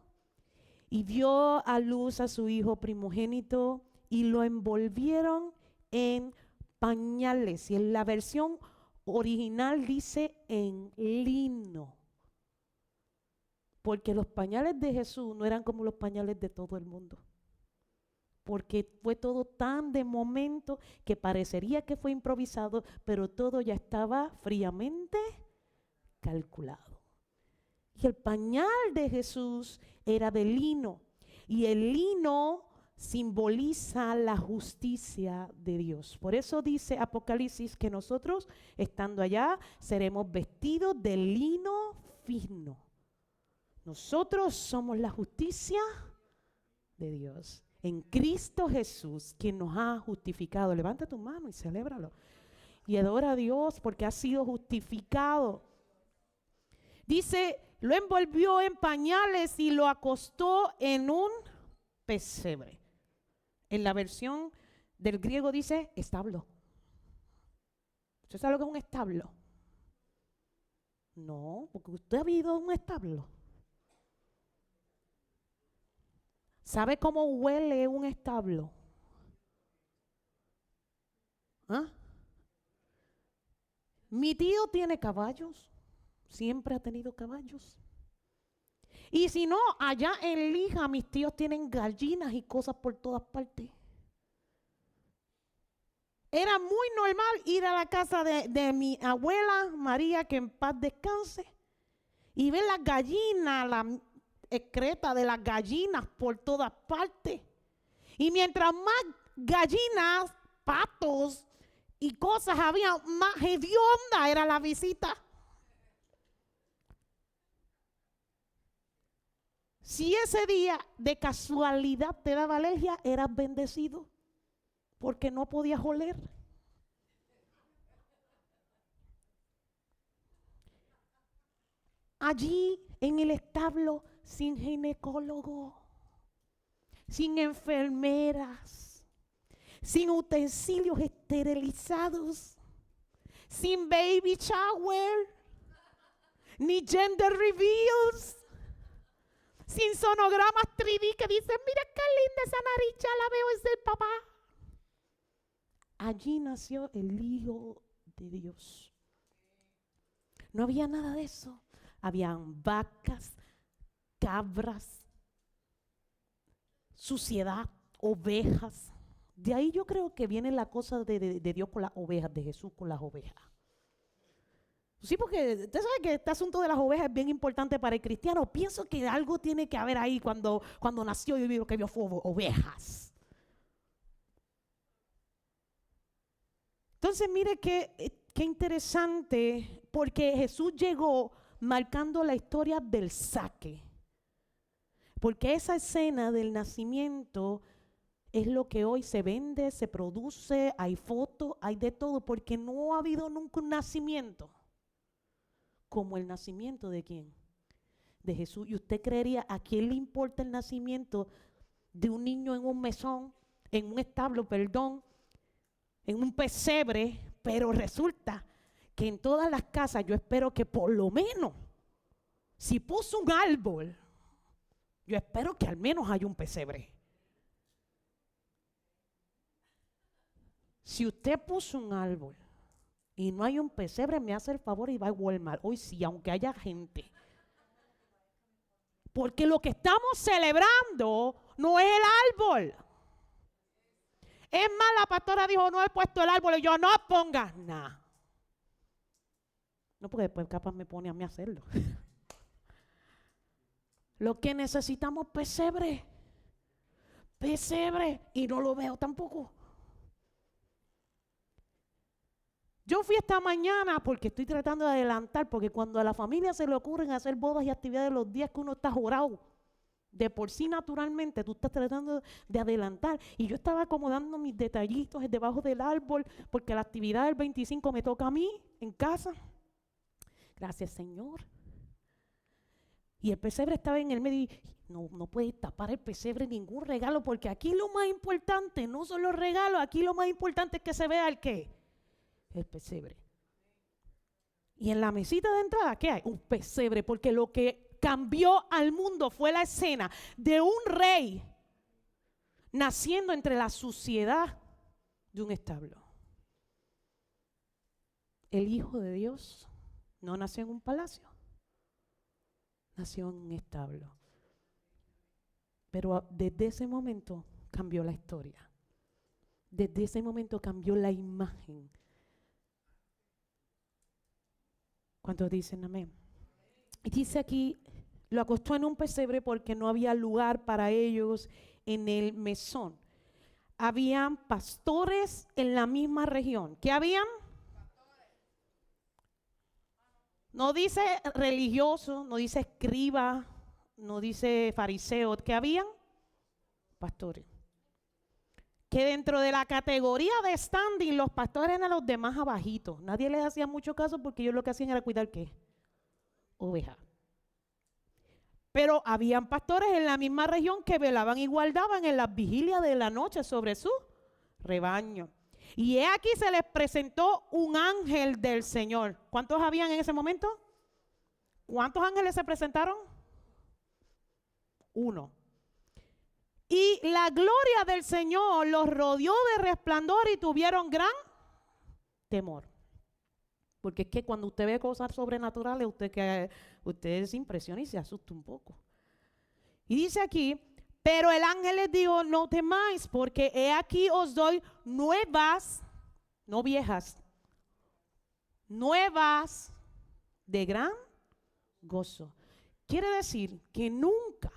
Y dio a luz a su hijo primogénito y lo envolvieron en pañales. Y en la versión original dice en lino. Porque los pañales de Jesús no eran como los pañales de todo el mundo. Porque fue todo tan de momento que parecería que fue improvisado, pero todo ya estaba fríamente calculado. Y el pañal de Jesús era de lino. Y el lino simboliza la justicia de Dios. Por eso dice Apocalipsis que nosotros, estando allá, seremos vestidos de lino fino. Nosotros somos la justicia de Dios. En Cristo Jesús, quien nos ha justificado. Levanta tu mano y celébralo. Y adora a Dios porque ha sido justificado. Dice, lo envolvió en pañales y lo acostó en un pesebre. En la versión del griego dice establo. ¿Usted sabe lo que es un establo? No, porque usted ha ido a un establo. ¿Sabe cómo huele un establo? ¿Ah? Mi tío tiene caballos, siempre ha tenido caballos. Y si no, allá en Lija mis tíos tienen gallinas y cosas por todas partes. Era muy normal ir a la casa de mi abuela María, que en paz descanse, y ver las gallinas, la excreta de las gallinas por todas partes. Y mientras más gallinas, patos y cosas había, más hedionda era la visita. Si ese día de casualidad te daba alergia, eras bendecido porque no podías oler. Allí en el establo, sin ginecólogo, sin enfermeras, sin utensilios esterilizados, sin baby shower, ni gender reveals, sin sonogramas 3D que dicen, mira qué linda esa nariz, ya la veo, es el papá. Allí nació el Hijo de Dios. No había nada de eso. Habían vacas, cabras, suciedad, ovejas. De ahí yo creo que viene la cosa de Dios con las ovejas, de Jesús con las ovejas. Sí, porque usted sabe que este asunto de las ovejas es bien importante para el cristiano. Pienso que algo tiene que haber ahí cuando nació y lo que vio fue ovejas. Entonces mire qué interesante, porque Jesús llegó marcando la historia del saque. Porque esa escena del nacimiento es lo que hoy se vende, se produce, hay fotos, hay de todo, porque no ha habido nunca un nacimiento como el nacimiento de ¿quién? De Jesús. Y usted creería, ¿a quién le importa el nacimiento de un niño en un mesón, en un establo, perdón, en un pesebre? Pero resulta que en todas las casas yo espero que por lo menos, si puso un árbol, yo espero que al menos haya un pesebre. Si usted puso un árbol y no hay un pesebre, me hace el favor y va a Walmart. Hoy sí, aunque haya gente. Porque lo que estamos celebrando no es el árbol. Es más, la pastora dijo, no he puesto el árbol. Y yo, no pongas nada. No, porque después capaz me pone a mí a hacerlo. Lo que necesitamos pesebre. Pesebre. Y no lo veo tampoco. Yo fui esta mañana porque estoy tratando de adelantar, porque cuando a la familia se le ocurren hacer bodas y actividades los días que uno está jurado, de por sí naturalmente tú estás tratando de adelantar. Y yo estaba acomodando mis detallitos debajo del árbol, porque la actividad del 25 me toca a mí en casa. Gracias, Señor. Y el pesebre estaba en el medio y no puede tapar el pesebre ningún regalo, porque aquí lo más importante no son los regalos, aquí lo más importante es que se vea el ¿qué? El pesebre. Y en la mesita de entrada, ¿qué hay? Un pesebre, porque lo que cambió al mundo fue la escena de un rey naciendo entre la suciedad de un establo. El Hijo de Dios no nació en un palacio, nació en un establo. Pero desde ese momento cambió la historia. Desde ese momento cambió la imagen. ¿Cuántos dicen amén? Y dice aquí, lo acostó en un pesebre porque no había lugar para ellos en el mesón. Habían pastores en la misma región. ¿Qué habían? No dice religioso, no dice escriba, no dice fariseo. ¿Qué habían? Pastores. Que dentro de la categoría de standing, los pastores eran los demás abajitos. Nadie les hacía mucho caso porque ellos lo que hacían era cuidar ¿qué? Ovejas. Pero habían pastores en la misma región que velaban y guardaban en las vigilias de la noche sobre su rebaño. Y he aquí se les presentó un ángel del Señor. ¿Cuántos habían en ese momento? ¿Cuántos ángeles se presentaron? Uno. Y la gloria del Señor los rodeó de resplandor y tuvieron gran temor. Porque es que cuando usted ve cosas sobrenaturales, usted se impresiona y se asusta un poco. Y dice aquí, pero el ángel les dijo, no temáis, porque he aquí os doy nuevas, no viejas, nuevas de gran gozo. Quiere decir que nunca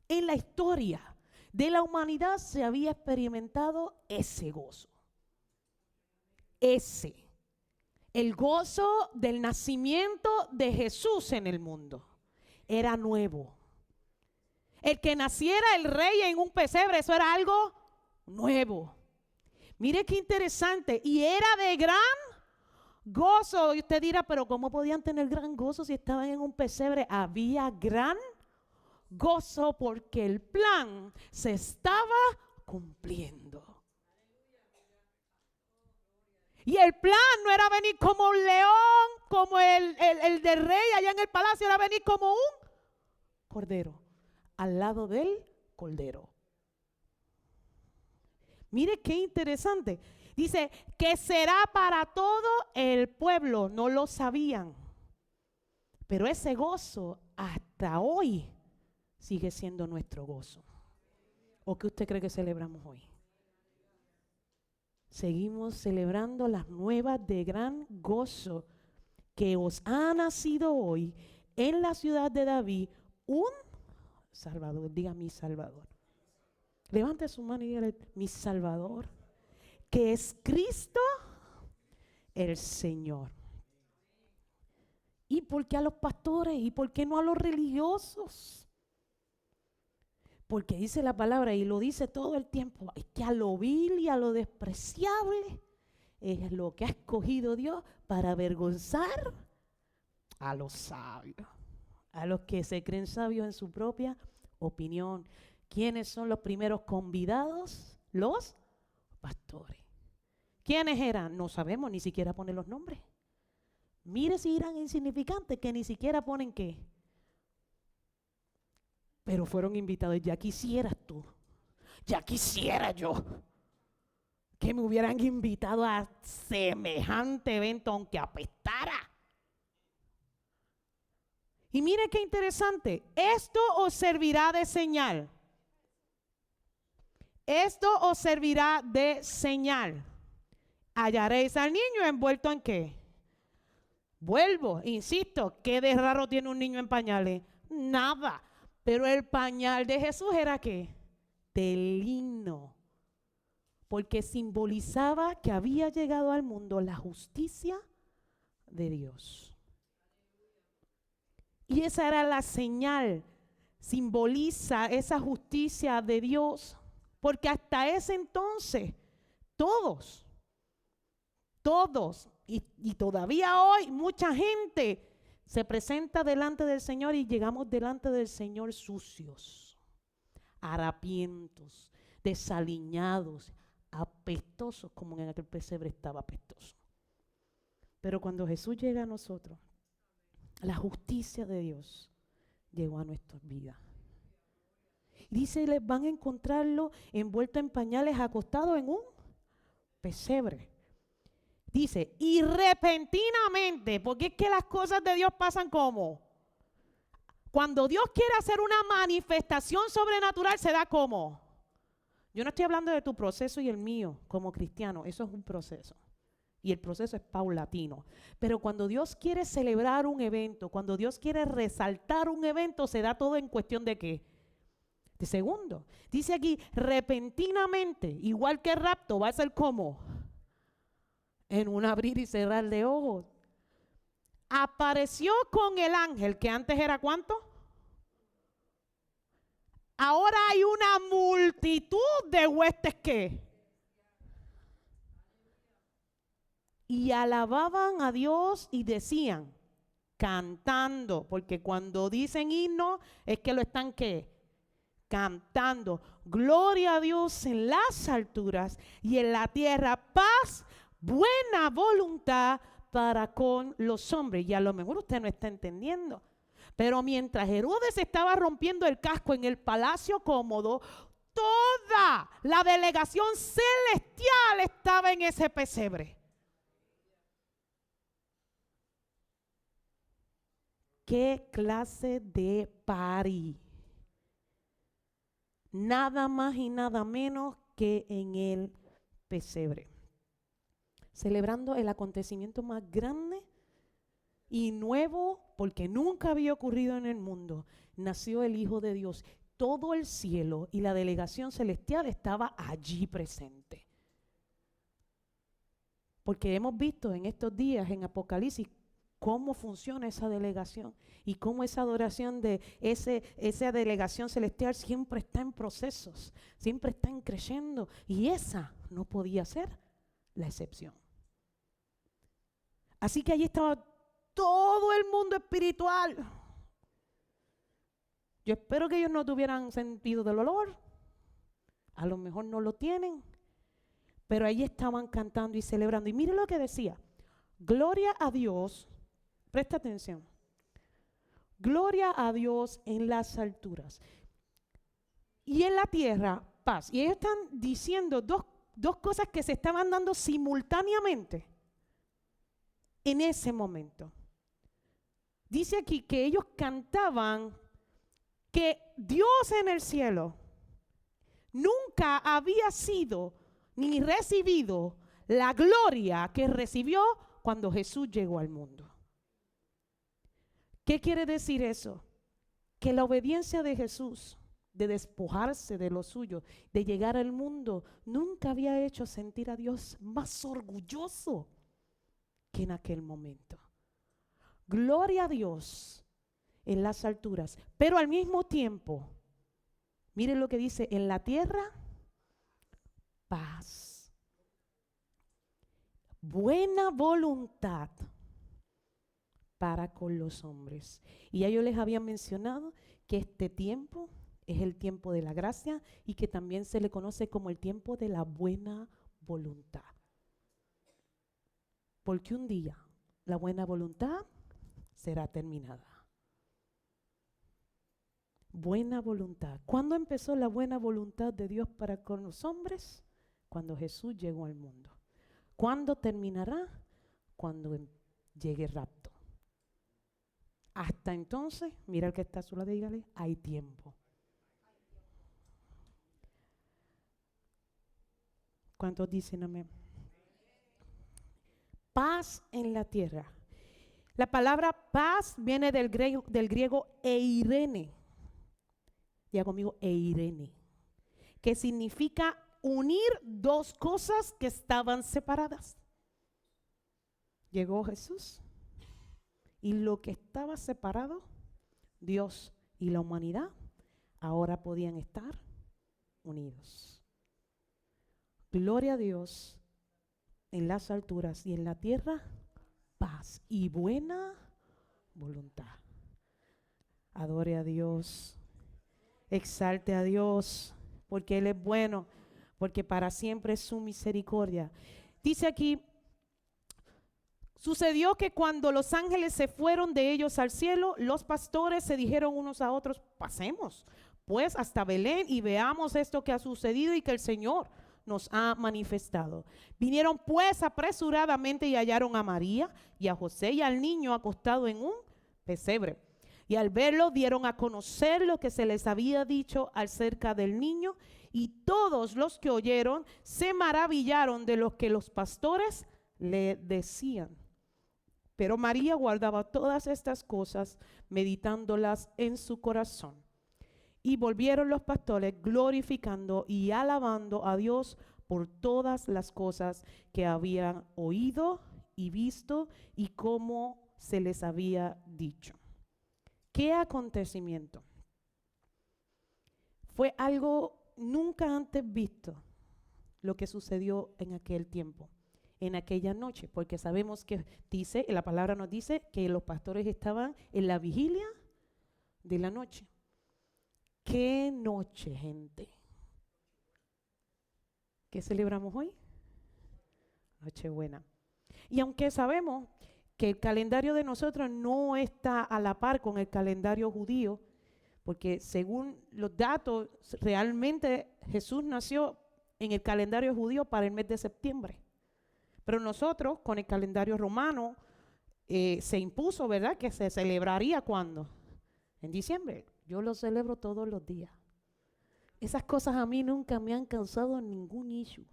en la historia de la humanidad se había experimentado ese gozo. El gozo del nacimiento de Jesús en el mundo era nuevo. El que naciera el rey en un pesebre, eso era algo nuevo. Mire qué interesante. Y era de gran gozo. Y usted dirá, pero ¿cómo podían tener gran gozo si estaban en un pesebre? Había gran gozo porque el plan se estaba cumpliendo. Y el plan no era venir como un león, como el del rey allá en el palacio, era venir como un cordero, al lado del cordero. Mire qué interesante. Dice que será para todo el pueblo, no lo sabían. Pero ese gozo hasta hoy sigue siendo nuestro gozo. ¿O qué usted cree que celebramos hoy? Seguimos celebrando las nuevas de gran gozo que os ha nacido hoy en la ciudad de David un Salvador. Diga mi Salvador. Levante su mano y dígale mi Salvador, que es Cristo el Señor. ¿Y por qué a los pastores? ¿Y por qué no a los religiosos? Porque dice la palabra y lo dice todo el tiempo, es que a lo vil y a lo despreciable es lo que ha escogido Dios para avergonzar a los sabios, a los que se creen sabios en su propia opinión. ¿Quiénes son los primeros convidados? Los pastores. ¿Quiénes eran? No sabemos, ni siquiera ponen los nombres. Mire si eran insignificantes, que ni siquiera ponen qué. Pero fueron invitados. Ya quisieras tú, ya quisiera yo que me hubieran invitado a semejante evento, aunque apestara. Y mire qué interesante, esto os servirá de señal. Esto os servirá de señal. Hallaréis al niño envuelto en qué. Vuelvo, insisto, ¿qué de raro tiene un niño en pañales? Nada. Pero el pañal de Jesús era ¿qué? De lino. Porque simbolizaba que había llegado al mundo la justicia de Dios. Y esa era la señal. Simboliza esa justicia de Dios. Porque hasta ese entonces, todos, y todavía hoy mucha gente se presenta delante del Señor y llegamos delante del Señor sucios, harapientos, desaliñados, apestosos, como en aquel pesebre estaba apestoso. Pero cuando Jesús llega a nosotros, la justicia de Dios llegó a nuestras vidas. Dice, les van a encontrarlo envuelto en pañales, acostado en un pesebre. Dice, y repentinamente, porque es que las cosas de Dios pasan como. Cuando Dios quiere hacer una manifestación sobrenatural, se da como. Yo no estoy hablando de tu proceso y el mío como cristiano, eso es un proceso. Y el proceso es paulatino. Pero cuando Dios quiere celebrar un evento, cuando Dios quiere resaltar un evento, se da todo en cuestión de ¿qué? De segundo. Dice aquí, repentinamente, igual que rapto, va a ser como en un abrir y cerrar de ojos. Apareció con el ángel, que antes era ¿cuánto? Ahora hay una multitud de huestes que. Y alababan a Dios y decían, cantando, porque cuando dicen himno es que lo están ¿qué? Cantando. Gloria a Dios en las alturas y en la tierra paz, buena voluntad para con los hombres. Y a lo mejor usted no está entendiendo. Pero mientras Herodes estaba rompiendo el casco en el palacio cómodo, toda la delegación celestial estaba en ese pesebre. ¿Qué clase de party? Nada más y nada menos que en el pesebre. Celebrando el acontecimiento más grande y nuevo, porque nunca había ocurrido en el mundo, nació el Hijo de Dios. Todo el cielo y la delegación celestial estaba allí presente. Porque hemos visto en estos días en Apocalipsis cómo funciona esa delegación y cómo esa adoración de esa delegación celestial siempre está en procesos, siempre está en creciendo, y esa no podía ser la excepción. Así que allí estaba todo el mundo espiritual. Yo espero que ellos no tuvieran sentido del olor, a lo mejor no lo tienen, pero allí estaban cantando y celebrando. Y mire lo que decía: gloria a Dios, presta atención, gloria a Dios en las alturas y en la tierra paz. Y ellos están diciendo dos cosas que se estaban dando simultáneamente en ese momento. Dice aquí que ellos cantaban que Dios en el cielo nunca había sido ni recibido la gloria que recibió cuando Jesús llegó al mundo. ¿Qué quiere decir eso? Que la obediencia de Jesús, de despojarse de lo suyo, de llegar al mundo, nunca había hecho sentir a Dios más orgulloso que en aquel momento. Gloria a Dios en las alturas, pero al mismo tiempo, miren lo que dice: en la tierra, paz, buena voluntad para con los hombres. Y ya yo les había mencionado que este tiempo es el tiempo de la gracia y que también se le conoce como el tiempo de la buena voluntad. Porque un día la buena voluntad será terminada. Buena voluntad. ¿Cuándo empezó la buena voluntad de Dios para con los hombres? Cuando Jesús llegó al mundo. ¿Cuándo terminará? Cuando llegue el rapto. Hasta entonces, mira el que está a su lado, dígale: hay tiempo. ¿Cuántos dicen amén? Paz en la tierra. La palabra paz viene del griego eirene. Diga conmigo: eirene, que significa unir dos cosas que estaban separadas. Llegó Jesús y lo que estaba separado, Dios y la humanidad, ahora podían estar unidos. Gloria a Dios en las alturas y en la tierra, paz y buena voluntad. Adore a Dios, exalte a Dios, porque Él es bueno, porque para siempre es su misericordia. Dice aquí: sucedió que cuando los ángeles se fueron de ellos al cielo, los pastores se dijeron unos a otros: pasemos pues hasta Belén y veamos esto que ha sucedido y que el Señor nos ha manifestado. Vinieron pues apresuradamente y hallaron a María y a José y al niño acostado en un pesebre. Y al verlo dieron a conocer lo que se les había dicho acerca del niño, y todos los que oyeron se maravillaron de lo que los pastores le decían. Pero María guardaba todas estas cosas, meditándolas en su corazón. Y volvieron los pastores glorificando y alabando a Dios por todas las cosas que habían oído y visto y cómo se les había dicho. ¿Qué acontecimiento? Fue algo nunca antes visto lo que sucedió en aquel tiempo, en aquella noche, porque sabemos que dice, la palabra nos dice que los pastores estaban en la vigilia de la noche. ¡Qué noche, gente! ¿Qué celebramos hoy? Nochebuena. Y aunque sabemos que el calendario de nosotros no está a la par con el calendario judío, porque según los datos, realmente Jesús nació en el calendario judío para el mes de septiembre. Pero nosotros, con el calendario romano, se impuso, ¿verdad?, que se celebraría ¿cuándo? En diciembre. Yo lo celebro todos los días. Esas cosas a mí nunca me han causado ningún issue.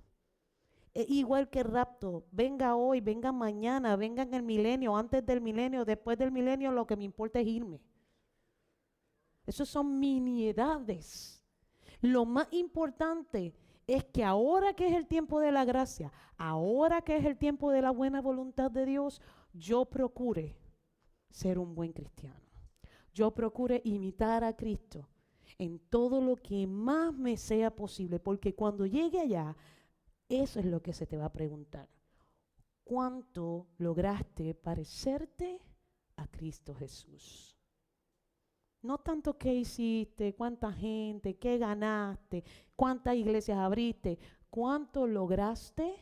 Igual que el rapto, venga hoy, venga mañana, venga en el milenio, antes del milenio, después del milenio, lo que me importa es irme. Esas son miniedades. Lo más importante es que ahora que es el tiempo de la gracia, ahora que es el tiempo de la buena voluntad de Dios, yo procure ser un buen cristiano. Yo procure imitar a Cristo en todo lo que más me sea posible, porque cuando llegue allá, eso es lo que se te va a preguntar. ¿Cuánto lograste parecerte a Cristo Jesús? No tanto qué hiciste, cuánta gente, qué ganaste, cuántas iglesias abriste, cuánto lograste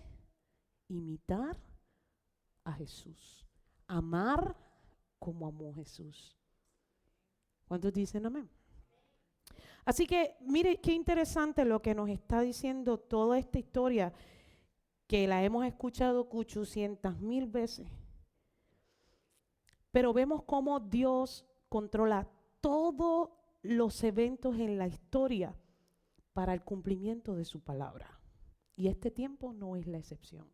imitar a Jesús, amar como amó Jesús. ¿Cuántos dicen amén? Así que mire qué interesante lo que nos está diciendo toda esta historia, que la hemos escuchado 800,000 veces. Pero vemos cómo Dios controla todos los eventos en la historia para el cumplimiento de su palabra. Y este tiempo no es la excepción,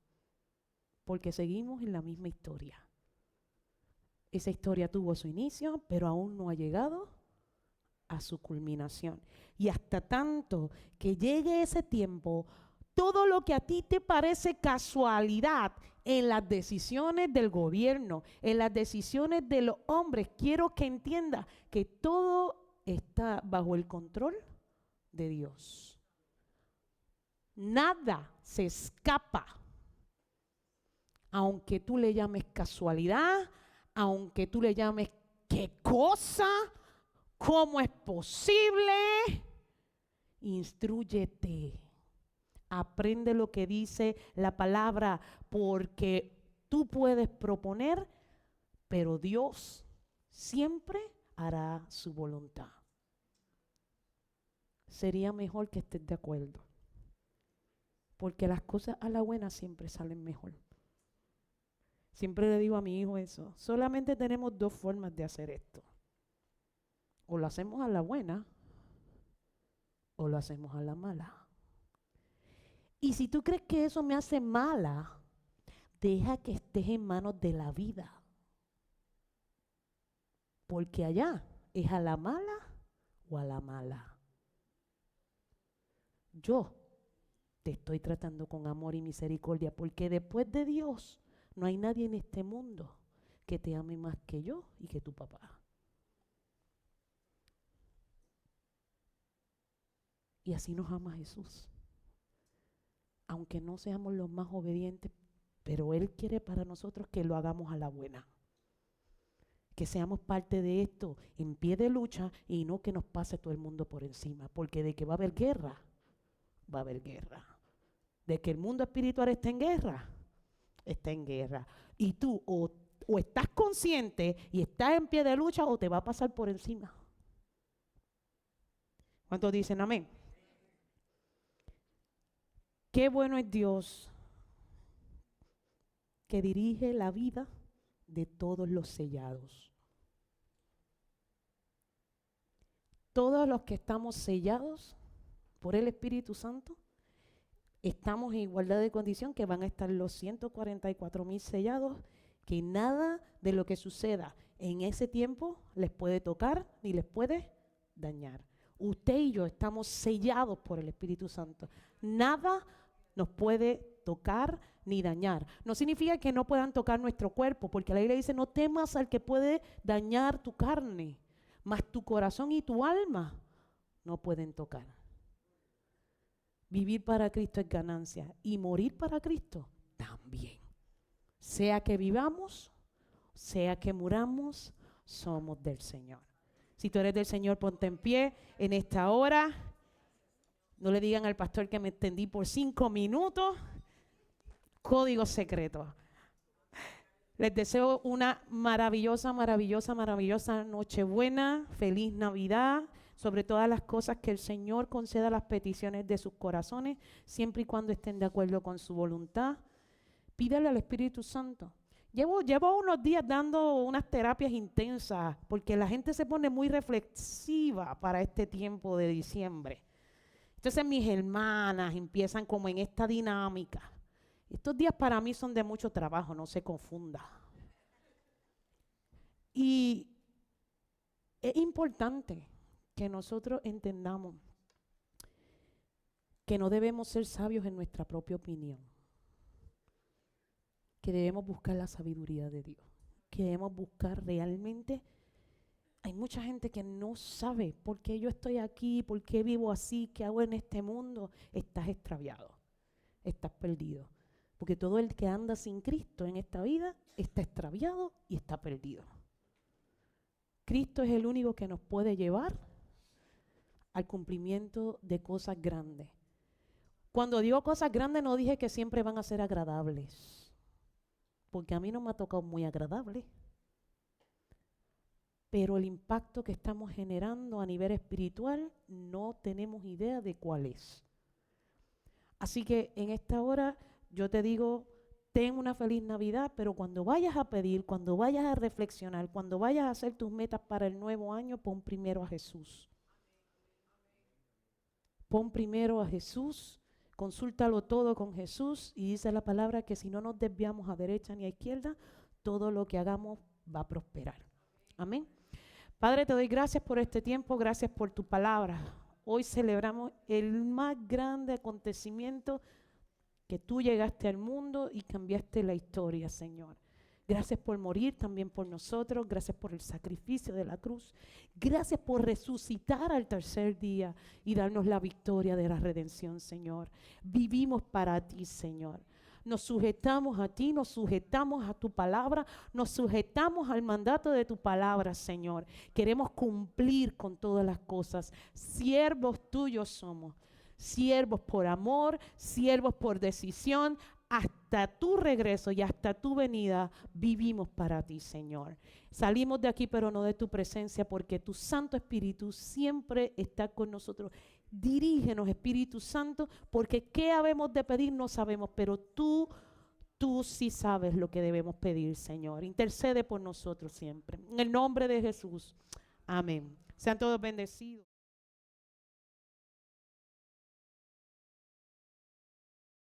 porque seguimos en la misma historia. Esa historia tuvo su inicio, pero aún no ha llegado a su culminación. Y hasta tanto que llegue ese tiempo, todo lo que a ti te parece casualidad en las decisiones del gobierno, en las decisiones de los hombres, quiero que entiendas que todo está bajo el control de Dios. Nada se escapa, aunque tú le llames casualidad, aunque tú le llames qué cosa, cómo es posible. Instrúyete. Aprende lo que dice la palabra, porque tú puedes proponer, pero Dios siempre hará su voluntad. Sería mejor que estés de acuerdo, porque las cosas a la buena siempre salen mejor. Siempre le digo a mi hijo eso, solamente tenemos dos formas de hacer esto. O lo hacemos a la buena, o lo hacemos a la mala. Y si tú crees que eso me hace mala, deja que estés en manos de la vida. Porque allá es a la mala o a la mala. Yo te estoy tratando con amor y misericordia, porque después de Dios no hay nadie en este mundo que te ame más que yo y que tu papá. Y así nos ama Jesús. Aunque no seamos los más obedientes, pero Él quiere para nosotros que lo hagamos a la buena. Que seamos parte de esto en pie de lucha y no que nos pase todo el mundo por encima. Porque de que va a haber guerra, va a haber guerra. De que el mundo espiritual está en guerra, está en guerra. Y tú o estás consciente y estás en pie de lucha o te va a pasar por encima. ¿Cuántos dicen amén? Qué bueno es Dios que dirige la vida de todos los sellados. Todos los que estamos sellados por el Espíritu Santo, estamos en igualdad de condición que van a estar los 144,000 sellados, que nada de lo que suceda en ese tiempo les puede tocar ni les puede dañar. Usted y yo estamos sellados por el Espíritu Santo. Nada nos puede tocar ni dañar. No significa que no puedan tocar nuestro cuerpo, porque la Biblia dice, no temas al que puede dañar tu carne, mas tu corazón y tu alma no pueden tocar. Vivir para Cristo es ganancia y morir para Cristo también. Sea que vivamos, sea que muramos, somos del Señor. Si tú eres del Señor, ponte en pie en esta hora. No le digan al pastor que me extendí por 5 minutos. Código secreto. Les deseo una maravillosa, maravillosa, maravillosa Nochebuena, feliz Navidad, sobre todas las cosas que el Señor conceda las peticiones de sus corazones, siempre y cuando estén de acuerdo con su voluntad. Pídale al Espíritu Santo. Llevo unos días dando unas terapias intensas, porque la gente se pone muy reflexiva para este tiempo de diciembre. Entonces mis hermanas empiezan como en esta dinámica. Estos días para mí son de mucho trabajo, no se confunda. Y es importante que nosotros entendamos que no debemos ser sabios en nuestra propia opinión, que debemos buscar la sabiduría de Dios, que debemos buscar realmente. Hay mucha gente que no sabe por qué yo estoy aquí, por qué vivo así, qué hago en este mundo. Estás extraviado, estás perdido. Porque todo el que anda sin Cristo en esta vida está extraviado y está perdido. Cristo es el único que nos puede llevar al cumplimiento de cosas grandes. Cuando digo cosas grandes no dije que siempre van a ser agradables, porque a mí no me ha tocado muy agradable. Pero el impacto que estamos generando a nivel espiritual no tenemos idea de cuál es. Así que en esta hora yo te digo, ten una feliz Navidad, pero cuando vayas a pedir, cuando vayas a reflexionar, cuando vayas a hacer tus metas para el nuevo año, pon primero a Jesús. Pon primero a Jesús, consúltalo todo con Jesús y dice la palabra que si no nos desviamos a derecha ni a izquierda, todo lo que hagamos va a prosperar. Amén. Padre, te doy gracias por este tiempo, gracias por tu palabra. Hoy celebramos el más grande acontecimiento que tú llegaste al mundo y cambiaste la historia, Señor. Gracias por morir también por nosotros, gracias por el sacrificio de la cruz, gracias por resucitar al tercer día y darnos la victoria de la redención, Señor. Vivimos para ti, Señor. Nos sujetamos a ti, nos sujetamos a tu palabra, nos sujetamos al mandato de tu palabra, Señor. Queremos cumplir con todas las cosas. Siervos tuyos somos, siervos por amor, siervos por decisión. Hasta tu regreso y hasta tu venida vivimos para ti, Señor. Salimos de aquí, pero no de tu presencia, porque tu Santo Espíritu siempre está con nosotros. Dirígenos, Espíritu Santo, porque qué habemos de pedir no sabemos, pero tú sí sabes lo que debemos pedir, Señor. Intercede por nosotros siempre. En el nombre de Jesús. Amén. Sean todos bendecidos.